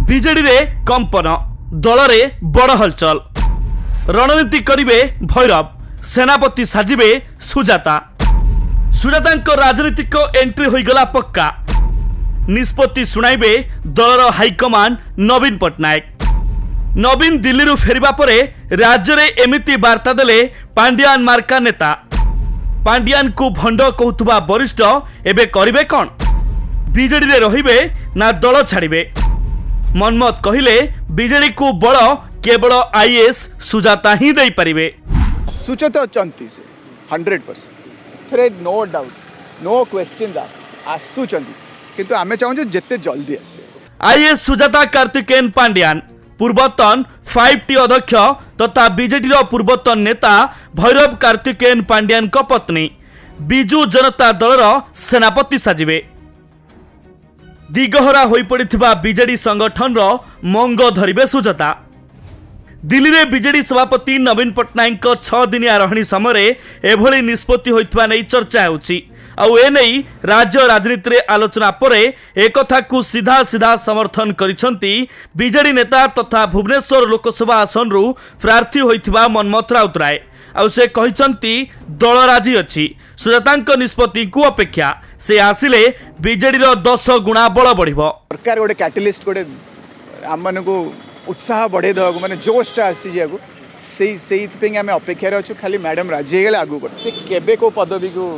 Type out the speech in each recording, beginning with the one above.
BJD रे कंपन दल रे बड़ हलचल रणनीति करिवे भैरव सेनापति साजिबे सुजाता सुजाता राजनीतिक एंट्री होईगला पक्का निष्पत्ति सुनाइबे दलर हाईकमांड नवीन पट्टनायक नवीन दिल्ली फेरिबा परे राज्य रे एमिति वार्ता देले पांड्यान मार्का नेता पांड्यान को भंड कहूथुबा वरिष्ठ एबे करिवे कोन बीजेडी रे रहिबे ना दल छाड़िबे मनमत कहिले बीजेडी को बड़ केवल आईएएस सुजाता ही दे परिबे सुचता चंती से 100% थरे नो डाउट नो क्वेश्चन आसुचंती किंतु आमे चाहू जेते जल्दी आसे आईएएस सुजाता कार्तिकेयन पांड्यान पूर्वतन 5T अध्यक्ष तथा बीजेडी पूर्वतन नेता भैरव कार्तिकेयन पांड्यान को पत्नी बिजू जनता दलर सेनापति साजिबे दिगहरा होई पड़िथिबा बीजेडी संगठन रो मंग धरिबे सुजाता दिल्ली रे बीजेडी सभापति नवीन पट्टनायक 6 दिनिया रहणी समय एभली निष्पत्ति होइतबा नै चर्चा होउची आउ ए नै राज्य राजनीति रे आलोचना परे एकथा को सीधा सीधा समर्थन करिसंती बीजेडी नेता तथा भुवनेश्वर लोकसभा आसन रु प्रार्थी होइतबा मनमत राउतराय आउ से कहिसंती दल राजी अछि सुजातांक निष्पत्ति को अपेक्षा से आसिले बीजेडी रो 10 गुणा बळ बढ़िबो सरकार गोटे कैटलिस्ट गोटे आम मन को उत्साह बढ़े देवा माने जोशटा आसी जाकू से आम अपेक्षा अच्छु खाली मैडम राजी गले आगू बढ़ से केबे को पदवी को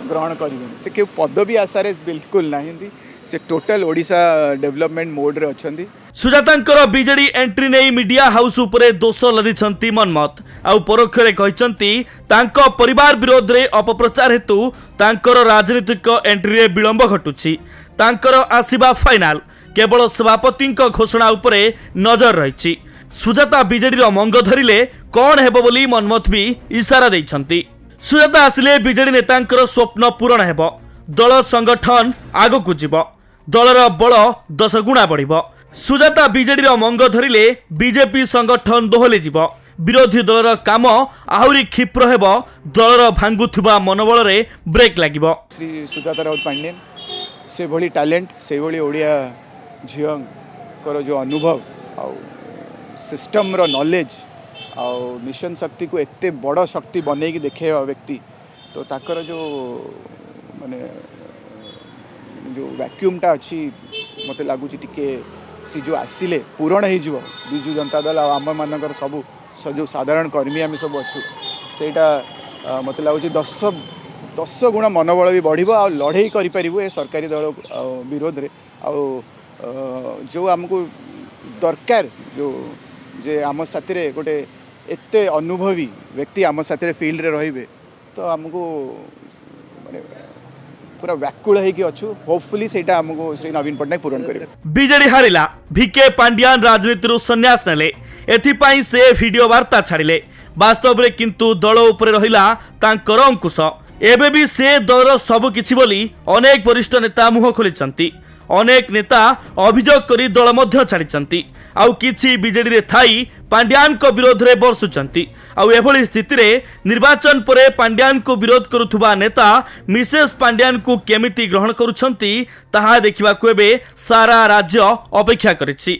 ग्रहण करें से के पदवी आशारे बिल्कुल नहीं से टोटल ओडिशा डेवलपमेंट मोड रे अछंती सुजातांकर बीजेडी एंट्री नहीं मीडिया हाउस उपरे दोष लदिछंती मनमत आउ परोक्षरे कहिसंती तांको परिवार विरोध रे अपप्रचार हेतु तांकर राजनीतिक एंट्री रे विलंब घटुछि तांकर आसीबा फाइनल केवल सभापति घोषणा उपरे नजर रही सुजाता बीजेडी मंग धरिले कौन हेबो बोली मनमत भी इशारा दैछंती सुजाता आसिले बीजेडी नेतांकर स्वप्न पूरण हेबो दल संगठन आगकु जीवो दलर बल 10 गुणा बढ़िबो सुजाता बीजेडी मंग धरिले बीजेपी संगठन दोहली जीवो विरोधी दलर काम आहुरी क्षिप्र हेबो दलर भांगुथुबा मनोबल रे ब्रेक लागिबो श्री सुजाता राउत पांड्यन से भली टैलेंट से भली ओडिया झील जो अनुभव आ सिस्टम रो नॉलेज आ मिशन शक्ति को एते बड़ शक्ति बने देखे व्यक्ति तो ताकर जो माने जो वैक्यूमटा अच्छी मत लगुच टिके सी जो आसिले पूरण हो बिजू जनता दल आम मानकर सब जो साधारण कर्मी आम सब अच्छु सेटा मत लगुच 10 गुण मनोबल भी बढ़ आ लड़े करें सरकारी दल विरोध रे आ जो आमको दरकार जो जे आम साथी गोटे एते अनुभवी व्यक्ति आम साथी फील्ड रे रहिबे तो आमको माने पूरा व्याकुल होगी अच्छु होपफुली सेटा हमको श्री नवीन पट्टनायक पूरण करेंगे बीजेडी हारिला भिके पांड्यान राजनीति संन्यास नेले एथिपाई से वीडियो वार्ता छाड़िले वास्तव रे किंतु दल उपरे रहिला तांकर अंकुश एबे भी से दलर सब किछि बोली अनेक वरिष्ठ नेता मुह खोलिचंती अनेक नेता अभियोग करी दल मध्य छाड़िचंती आउ किछि बीजेडी रे थाई पांड्यान को विरोध रे बरसुचंती आउ एभली स्थिति रे निर्वाचन परे पांड्यान को विरोध करुथुबा नेता मिसेस पांड्यान को केमिति ग्रहण करुछंती ताहा देखिबा को एबे सारा राज्य अपेक्षा करिछि।